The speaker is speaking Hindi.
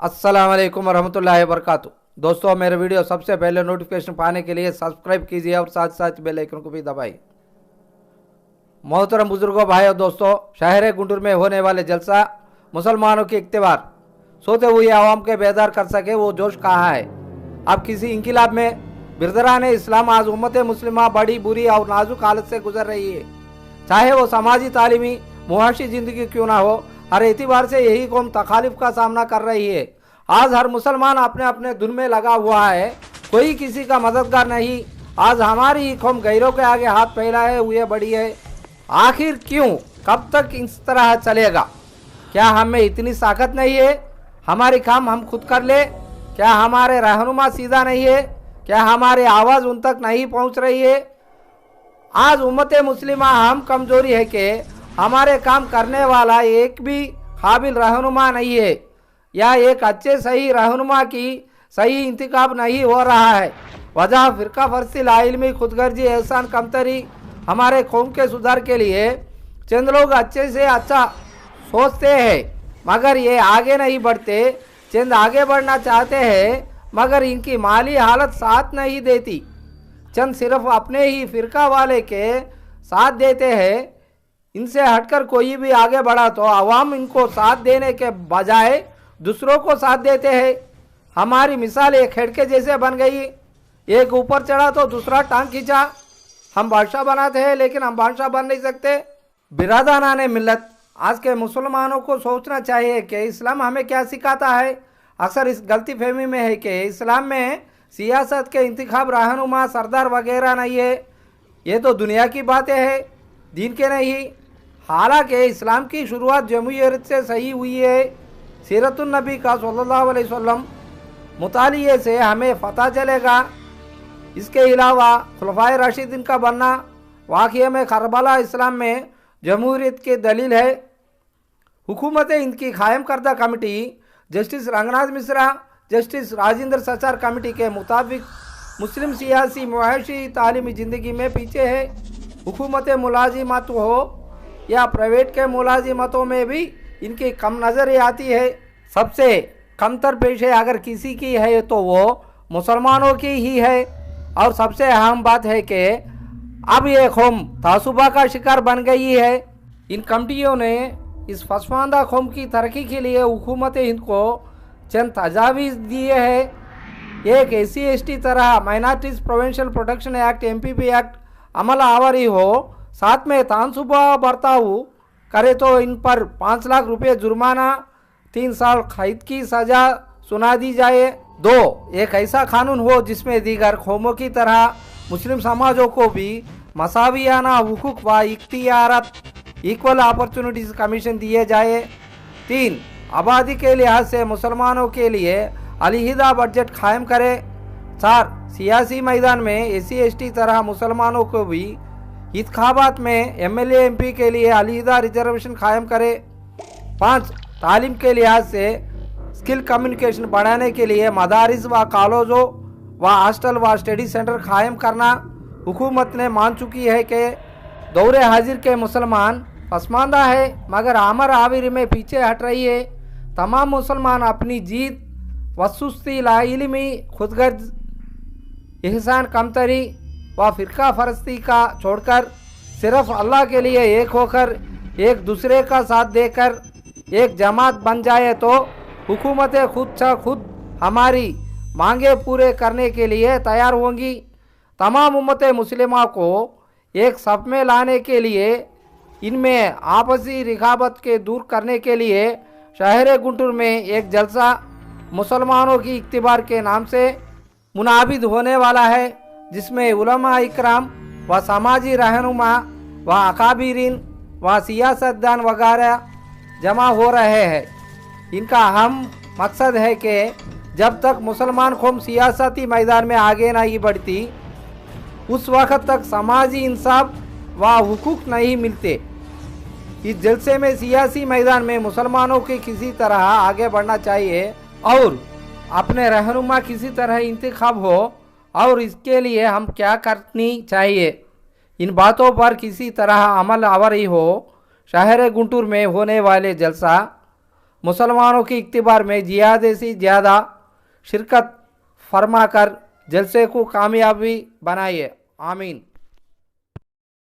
अस्सलाम वालेकुम रहमतुल्लाहि वबरकातुहू। दोस्तों, मेरे वीडियो सबसे पहले नोटिफिकेशन पाने के लिए सब्सक्राइब कीजिए और साथ साथ बेल आइकन को भी दबाइए। मोहतरम बुजुर्गों, भाइयों, दोस्तों, शहर गुंटूर में होने वाले जलसा मुसलमानों की इख्तिबार सोते हुए आवाम के बेदार कर सके वो जोश कहाँ है। अब किसी इंकिलाब में बिरदरान इस्लाम आज उम्मत मुस्लिमा बड़ी बुरी और नाजुक हालत से गुजर रही है। चाहे वो समाजी तालीमी मुआशी जिंदगी क्यों ना हो, हर एतबार से यही कौम तखालिफ का सामना कर रही है। आज हर मुसलमान अपने अपने धुन में लगा हुआ है, कोई किसी का मददगार नहीं। आज हमारी ही कौम गैरों के आगे हाथ फैलाए हुए बड़ी है। आखिर क्यों, कब तक इस तरह चलेगा? क्या हमें इतनी ताकत नहीं है हमारी काम हम खुद कर ले? क्या हमारे रहनुमा सीधा नहीं है? क्या हमारी आवाज़ उन तक नहीं पहुंच रही है? आज उम्मत मुस्लिमा हम कमजोरी है कि हमारे काम करने वाला एक भी काबिल रहनुमा नहीं है, या एक अच्छे सही रहनुमा की सही इंतखाब नहीं हो रहा है। वजह फ़िरका फरसी लाइल्मी खुदगर्जी एहसान कमतरी। हमारे कौम के सुधार के लिए चंद लोग अच्छे से अच्छा सोचते हैं मगर ये आगे नहीं बढ़ते। चंद आगे बढ़ना चाहते हैं मगर इनकी माली हालत साथ नहीं देती। चंद सिर्फ अपने ही फ़िरका वाले के साथ देते हैं। इनसे हटकर कोई भी आगे बढ़ा तो अवाम इनको साथ देने के बजाय दूसरों को साथ देते हैं। हमारी मिसाल एक खिड़के जैसे बन गई, एक ऊपर चढ़ा तो दूसरा टांग खींचा। हम बादशाह बनाते हैं लेकिन हम बादशाह बन नहीं सकते। बिरादरान मिल्लत, आज के मुसलमानों को सोचना चाहिए कि इस्लाम हमें क्या सिखाता है। अक्सर इस गलती फहमी में है कि इस्लाम में सियासत के इंतखाब रहनुमा सरदार वगैरह नहीं है। ये तो दुनिया की बातें हैं, दीन के नहीं। हालांकि इस्लाम की शुरुआत जमहूरियत से सही हुई है। सीरतुन नबी का सल्लल्लाहु अलैहि वसल्लम मुतालिए से हमें पता चलेगा। इसके अलावा खुलफाए राशिदीन का बनना वाक़या में करबला इस्लाम में जमहूरियत की दलील है। हुकूमत इनकी कायम करदा committee justice Ranganath Mishra, justice Rajinder Sachar committee के मुताबिक मुस्लिम सियासी मुआशी तालीमी ज़िंदगी में पीछे है। हुकूमत मुलाजिमत हो या प्राइवेट के मुलाजिमतों में भी इनकी कम नज़र आती है। सबसे कमतर पेशे अगर किसी की है तो वो मुसलमानों की ही है। और सबसे अहम बात है कि अब ये कौम तासुबा का शिकार बन गई है। इन कमेटियों ने इस पसमानदा कौम की तरक्की के लिए हुकूमत हिंद को चंद तजावीज़ दिए हैं। एक SC/ST तरह minorities provincial protection act MPP act अमल आवर हो, साथ में तानसुबा बर्ताव करे तो इन पर 5 लाख रुपये जुर्माना, 3 साल कैद की सज़ा सुना दी जाए। 2, एक ऐसा कानून हो जिसमें दीगर कौमों की तरह मुस्लिम समाजों को भी मसावियाना हुकूक व इख्तियारात इक्वल अपॉर्चुनिटीज़ कमीशन दिए जाए। 3, आबादी के लिहाज से मुसलमानों के लिए अलहिदा बजट कायम करे। 4, सियासी मैदान में SC/ST तरह मुसलमानों को भी इंतखाबात में MLA MP के लिए अलहिदा रिजर्वेशन कायम करे। 5, तालीम के लिहाज से स्किल कम्युनिकेशन बढ़ाने के लिए मदारिस व कॉलेजों व हॉस्टल व स्टडी सेंटर कायम करना। हुकूमत ने मान चुकी है कि दौरे हाजिर के मुसलमान पसमानदा है मगर अमर आविर में पीछे हट रही है। तमाम मुसलमान अपनी जीत वसुस्ती लाइल्मी खुदगर्ज एहसान कमतरी व फ़िरका फरस्ती का छोड़कर सिर्फ अल्लाह के लिए एक होकर एक दूसरे का साथ देकर एक जमात बन जाए तो हुकूमत खुद हमारी मांगे पूरे करने के लिए तैयार होंगी। तमाम उम्मत मुस्लिमा को एक सफ में लाने के लिए, इनमें आपसी रिकाबत के दूर करने के लिए शहर गुंटूर में एक जलसा मुसलमानों की इख्तिबार के नाम से मुनाबिद होने वाला है, जिसमें उलमा इकराम व समाजी रहनुमा व अकाबिरीन व सियासतदान वगैरह जमा हो रहे हैं। इनका अहम मकसद है कि जब तक मुसलमान कौम सियासती मैदान में आगे नहीं बढ़ती उस वक़्त तक समाजी इंसाफ व हुकूक नहीं मिलते। इस जलसे में सियासी मैदान में मुसलमानों के किसी तरह आगे बढ़ना चाहिए और अपने रहनुमा किसी तरह इंतखाब हो, और इसके लिए हम क्या करनी चाहिए, इन बातों पर किसी तरह अमल आवरी हो। शहर गुंटूर में होने वाले जलसा मुसलमानों की इख्तिबार में ज़्यादा से ज़्यादा शिरकत फरमा कर जलसे को कामयाबी बनाइए। आमीन।